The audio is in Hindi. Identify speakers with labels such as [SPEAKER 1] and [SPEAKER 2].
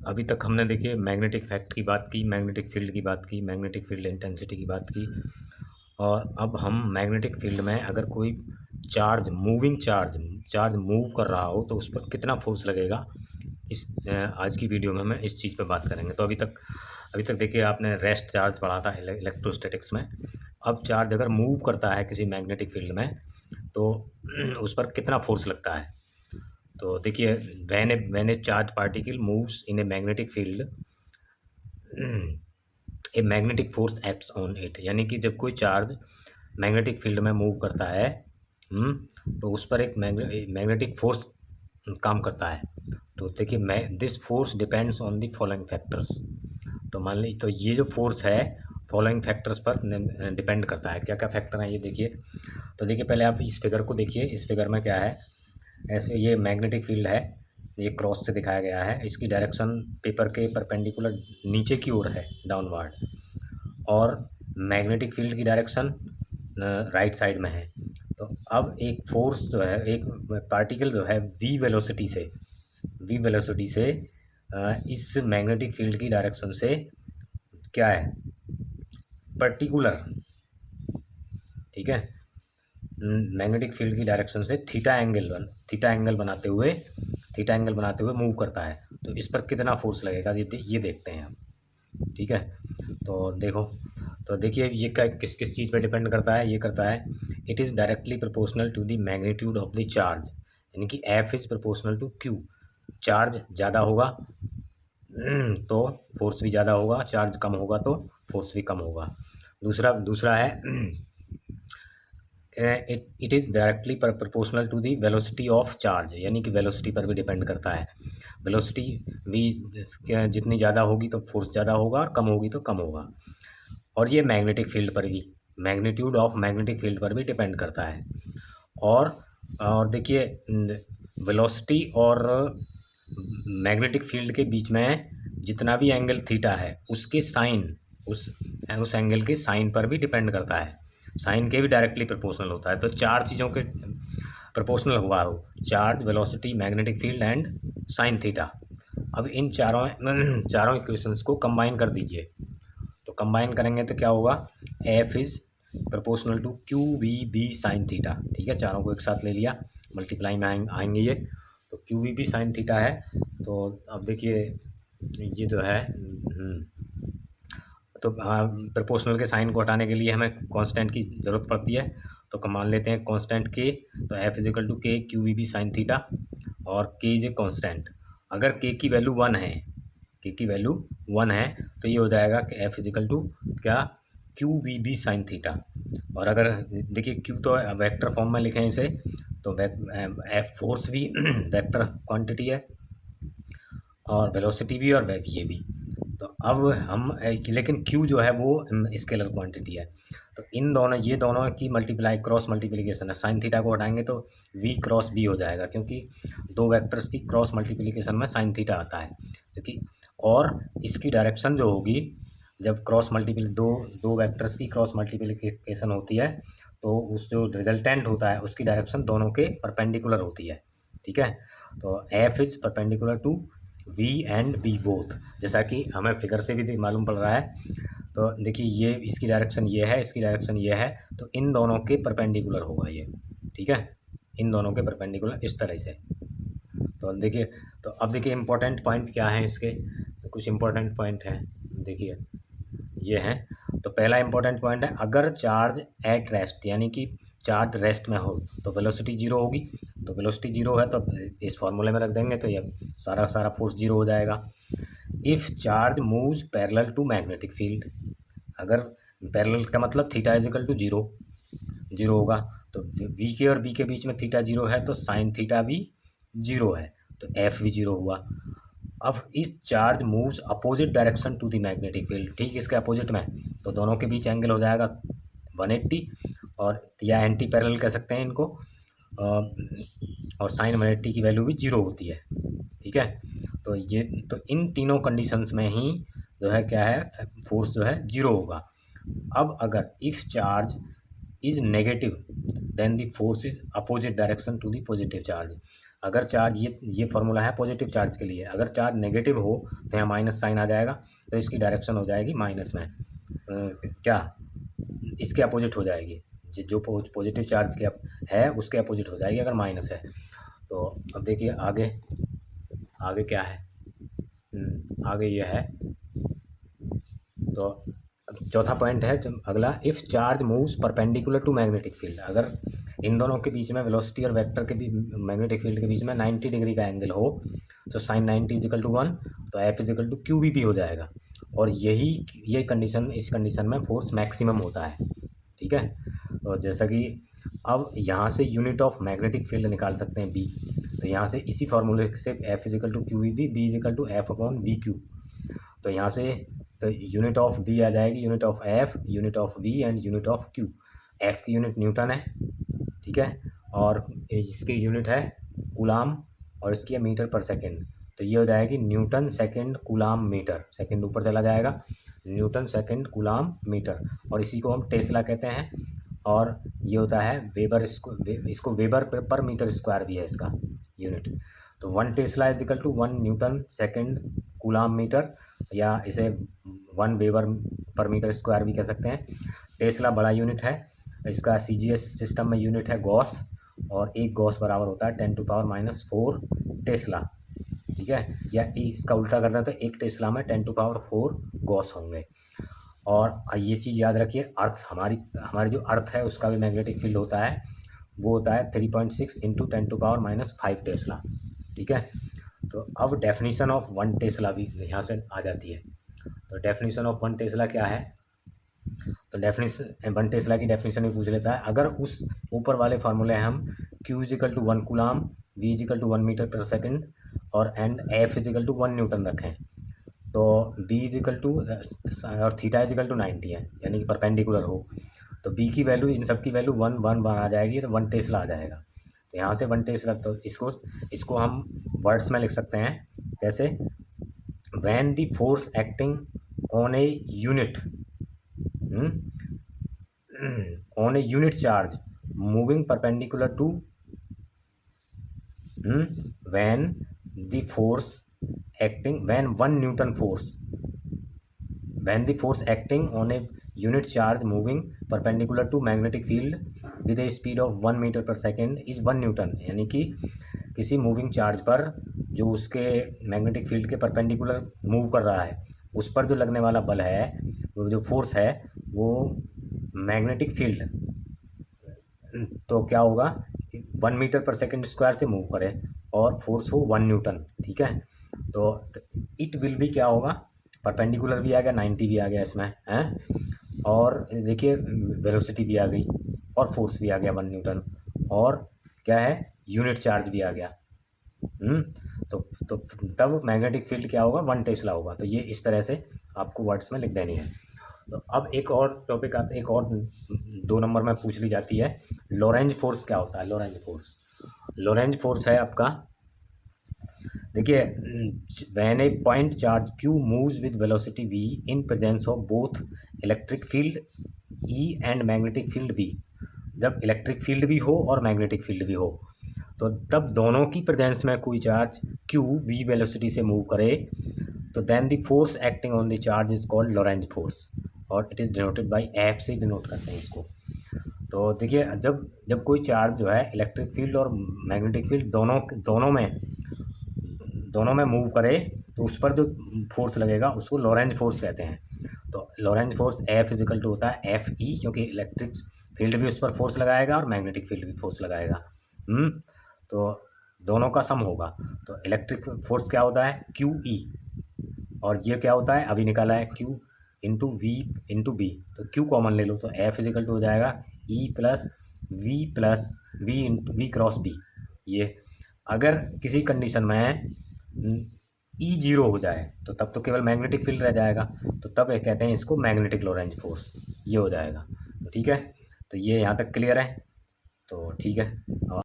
[SPEAKER 1] अभी तक हमने देखिए मैग्नेटिक इफेक्ट की बात की, मैग्नेटिक फील्ड की बात की, मैग्नेटिक फील्ड इंटेंसिटी की बात की। और अब हम मैग्नेटिक फील्ड में अगर कोई चार्ज मूविंग चार्ज मूव कर रहा हो तो उस पर कितना फोर्स लगेगा, इस आज की वीडियो में हम इस चीज़ पे बात करेंगे। तो अभी तक देखिए आपने रेस्ट चार्ज पढ़ा था इलेक्ट्रोस्टैटिक्स में। अब चार्ज अगर मूव करता है किसी मैग्नेटिक फील्ड में तो उस पर कितना फोर्स लगता है। तो देखिए when A charge particle moves in a magnetic field, a magnetic force acts on it. यानी कि जब कोई चार्ज मैग्नेटिक फील्ड में मूव करता है तो उस पर एक मैग्नेटिक फोर्स काम करता है। तो देखिए this force depends on the following factors. तो मान ली तो ये जो फोर्स है फॉलोइंग फैक्टर्स पर डिपेंड करता है। क्या क्या फैक्टर हैं ये देखिए। तो देखिए पहले आप इस फिगर को देखिए। इस फिगर में क्या है, ऐसे ये मैग्नेटिक फील्ड है, ये क्रॉस से दिखाया गया है। इसकी डायरेक्शन पेपर के परपेंडिकुलर नीचे की ओर है, डाउनवर्ड। और मैग्नेटिक फील्ड की डायरेक्शन राइट साइड में है। तो अब एक फोर्स जो है, एक पार्टिकल जो है वी वेलोसिटी से इस मैग्नेटिक फील्ड की डायरेक्शन से क्या है, पर्टिकुलर, ठीक है, मैग्नेटिक फील्ड की डायरेक्शन से थीटा एंगल बनाते हुए मूव करता है। तो इस पर कितना फोर्स लगेगा ये देखते हैं हम, ठीक है। तो देखो, तो देखिए ये किस किस चीज़ पे डिपेंड करता है। ये करता है it is directly proportional to the magnitude of the charge, यानी कि F is proportional to Q. Charge ज़्यादा होगा तो फोर्स भी ज़्यादा होगा, चार्ज कम होगा तो फोर्स भी कम होगा। दूसरा है it is directly proportional to the velocity of charge, यानी कि वेलोसिटी पर भी डिपेंड करता है। वेलोसिटी भी जितनी ज़्यादा होगी तो फोर्स ज़्यादा होगा, और कम होगी तो कम होगा। और ये मैग्नेटिक फील्ड पर भी, मैग्नीट्यूड ऑफ मैग्नेटिक फील्ड पर भी डिपेंड करता है। और देखिए वेलोसिटी और मैग्नेटिक फील्ड के बीच में जितना भी एंगल थीटा है उसके साइन, उस एंगल के साइन पर भी डिपेंड करता है। साइन के भी डायरेक्टली प्रोपोर्शनल होता है। तो चार चीज़ों के प्रोपोर्शनल हुआ हो, charge, velocity, magnetic field and sine theta. अब इन चारों इक्वेशंस को कंबाइन कर दीजिए। तो कंबाइन करेंगे तो क्या होगा, F is proportional to Q V B sine theta. ठीक है, चारों को एक साथ ले लिया, मल्टीप्लाई में आएंगे ये। तो Q V B sine theta है। तो अब देखिए ये जो है तो प्रोपोर्शनल के साइन को हटाने के लिए हमें कांस्टेंट की ज़रूरत पड़ती है। तो मान लेते हैं कांस्टेंट के। तो F is equal to K Q V B sine theta, और के इज ए कांस्टेंट। अगर के की वैल्यू 1 है, तो ये हो जाएगा कि एफ इजिकल टू क्या, Q V B sine theta. और अगर देखिए क्यू तो वेक्टर फॉर्म में लिखें इसे, तो एफ फोर्स भी वेक्टर क्वांटिटी है, और वेलोसिटी भी, और ये भी। तो अब हम लेकिन Q जो है वो स्केलर क्वांटिटी है। तो ये दोनों की क्रॉस मल्टीप्लिकेशन है। साइन थीटा को हटाएंगे तो V क्रॉस B हो जाएगा, क्योंकि दो वेक्टर्स की क्रॉस मल्टीप्लिकेशन में साइन थीटा आता है। क्योंकि और इसकी डायरेक्शन जो होगी, जब दो वेक्टर्स की क्रॉस मल्टीप्लिकेशन होती है तो उस जो रिजल्टेंट होता है उसकी डायरेक्शन दोनों के परपेंडिकुलर होती है। ठीक है, तो F is perpendicular to V and B both, जैसा कि हमें फिगर से भी मालूम पड़ रहा है। तो देखिए ये इसकी डायरेक्शन ये है, इसकी डायरेक्शन ये है, तो इन दोनों के परपेंडिकुलर होगा ये। ठीक है, इन दोनों के परपेंडिकुलर इस तरह से। तो देखिए, तो अब देखिए इम्पोर्टेंट पॉइंट क्या है इसके, तो कुछ इम्पोर्टेंट पॉइंट हैं, देखिए ये हैं। तो पहला इंपॉर्टेंट पॉइंट है, अगर चार्ज एट रेस्ट, यानी कि चार्ज रेस्ट में हो तो वेलोसिटी जीरो होगी। तो वेलोसिटी जीरो है तो इस फॉर्मूले में रख देंगे तो ये सारा फोर्स जीरो हो जाएगा। If charge moves parallel to magnetic field, अगर पैरेलल का मतलब थीटा इजिकल टू जीरो होगा, तो वी के और बी के बीच में थीटा जीरो है तो साइन थीटा भी जीरो है, तो एफ भी जीरो हुआ। अब इस charge moves opposite direction to the magnetic field, ठीक इसके अपोजिट में, तो दोनों के बीच एंगल हो जाएगा 180, और या एंटी पैरेलल कह सकते हैं इनको। और साइन 180 की वैल्यू भी जीरो होती है। ठीक है, तो इन तीनों कंडीशंस में ही जो है क्या है, फोर्स जो है जीरो होगा। अब अगर if charge is negative then the force is opposite direction to the positive charge. अगर चार्ज ये फार्मूला है पॉजिटिव चार्ज के लिए, अगर चार्ज नेगेटिव हो तो यहाँ माइनस साइन आ जाएगा, तो इसकी डायरेक्शन हो जाएगी माइनस में, क्या इसके अपोजिट हो जाएगी, जो पॉजिटिव चार्ज के है उसके अपोजिट हो जाएगी अगर माइनस है। तो अब देखिए आगे आगे क्या है, आगे ये है। तो चौथा पॉइंट है अगला, if charge moves perpendicular to magnetic field, अगर इन दोनों के बीच में वेलोसिटी और वेक्टर के भी मैग्नेटिक फील्ड के बीच में 90 डिग्री का एंगल हो तो साइन 90 इजिकल टू 1, तो एफ इजिकल टू क्यू भी हो जाएगा। और ये कंडीशन, इस कंडीशन में फोर्स मैक्सिमम होता है, ठीक है। और जैसा कि अब यहाँ से यूनिट ऑफ मैग्नेटिक फील्ड निकाल सकते हैं बी, तो यहाँ से इसी फार्मूले से F is equal to Q V B is equal to F upon V Q. तो यहाँ से तो यूनिट ऑफ बी आ जाएगी unit of F, unit of V and unit of Q. F की यूनिट न्यूटन है, ठीक है, और इसकी यूनिट है कूलाम और इसकी है मीटर पर सेकेंड। तो ये हो जाएगी newton second coulomb metre, second ऊपर चला जाएगा, न्यूटन सेकेंड कूलाम मीटर, और इसी को हम टेस्ला कहते हैं। और ये होता है वेबर, इसको वेबर पर मीटर स्क्वायर भी है इसका यूनिट। तो 1 tesla is equal to 1 newton second coulomb metre, या इसे 1 वेबर पर मीटर स्क्वायर भी कह सकते हैं। टेस्ला बड़ा यूनिट है, इसका CGS सिस्टम में यूनिट है गॉस, और एक गॉस बराबर होता है 10⁻⁻4 टेस्ला, ठीक है। या इसका उल्टा करते हैं तो एक टेस्ला में 10⁻4 गॉस होंगे। और ये चीज़ याद रखिए, अर्थ हमारी जो अर्थ है उसका भी मैग्नेटिक फील्ड होता है, वो होता है 3.6 इंटू 10⁻⁵ टेस्ला, ठीक है। तो अब डेफिनीशन ऑफ 1 टेस्ला भी यहाँ से आ जाती है। तो डेफिनीशन ऑफ 1 टेस्ला क्या है, तो डेफिनीशन 1 टेस्ला की डेफिनीशन भी पूछ लेता है। अगर उस ऊपर वाले फार्मूले हम Q is equal to 1 coulomb, V is equal to 1 metre पर सेकेंड और and F is equal to 1 newton रखें, तो B इजिकल टू और थीटा इजिकल टू 90 है, यानी कि परपेंडिकुलर हो, तो B की वैल्यू, इन सब की वैल्यू 1 आ जाएगी, तो 1 टेस्ला आ जाएगा। तो यहाँ से 1 टेस्ला, तो इसको हम वर्ड्स में लिख सकते हैं कैसे, when the force acting on a unit on a unit charge moving perpendicular to when the force acting when 1 Newton force when the force acting on a unit charge moving perpendicular to magnetic field with a speed of 1 meter per second is 1 Newton, यानी कि किसी मूविंग चार्ज पर जो उसके मैग्नेटिक फील्ड के परपेंडिकुलर मूव कर रहा है उस पर जो लगने वाला बल है, वो जो फोर्स है वो मैग्नेटिक फील्ड, तो क्या होगा 1 मीटर पर सेकेंड स्क्वायर से मूव करे और फोर्स हो 1 न्यूटन, ठीक है। तो इट विल भी क्या होगा, परपेंडिकुलर भी आ गया, 90 भी आ गया इसमें हैं, और देखिए वेलोसिटी भी आ गई और फोर्स भी आ गया 1 न्यूटन, और क्या है यूनिट चार्ज भी आ गया। तो तब मैग्नेटिक फील्ड क्या होगा, 1 टेस्ला होगा। तो ये इस तरह से आपको वर्ड्स में लिख देनी है। तो अब एक और टॉपिक आता है, एक और 2 नंबर में पूछ ली जाती है, लोरेंज फोर्स क्या होता है। लोरेंज फोर्स है आपका, देखिए, when A point charge Q moves with velocity V in presence of both electric field E and magnetic field B, जब इलेक्ट्रिक फील्ड भी हो और मैग्नेटिक फील्ड भी हो, तो तब दोनों की प्रेजेंस में कोई चार्ज Q V वेलोसिटी से मूव करे, तो then the force acting on the charge is called Lorentz force, और it is denoted by F से डिनोट करते हैं इसको। तो देखिए, जब कोई चार्ज जो है इलेक्ट्रिक फील्ड और मैग्नेटिक फील्ड दोनों में मूव करे, तो उस पर जो फोर्स लगेगा उसको लोरेंज फोर्स कहते हैं। तो Lorentz force F is equal to होता है FE, क्योंकि इलेक्ट्रिक फील्ड भी उस पर फोर्स लगाएगा और मैग्नेटिक फील्ड भी फोर्स लगाएगा, तो दोनों का सम होगा। तो इलेक्ट्रिक फोर्स क्या होता है QE, और ये क्या होता है अभी निकाला है Q into V into B, तो Q कॉमन ले लो, तो F इजिकल टू हो जाएगा E plus V cross B। ये अगर किसी कंडीशन में E 0 हो जाए तो तब तो केवल मैग्नेटिक फील्ड रह जाएगा, तो तब कहते हैं इसको मैग्नेटिक लोरेंज फोर्स, ये हो जाएगा। तो ठीक है, तो ये यहाँ तक क्लियर है, तो ठीक है।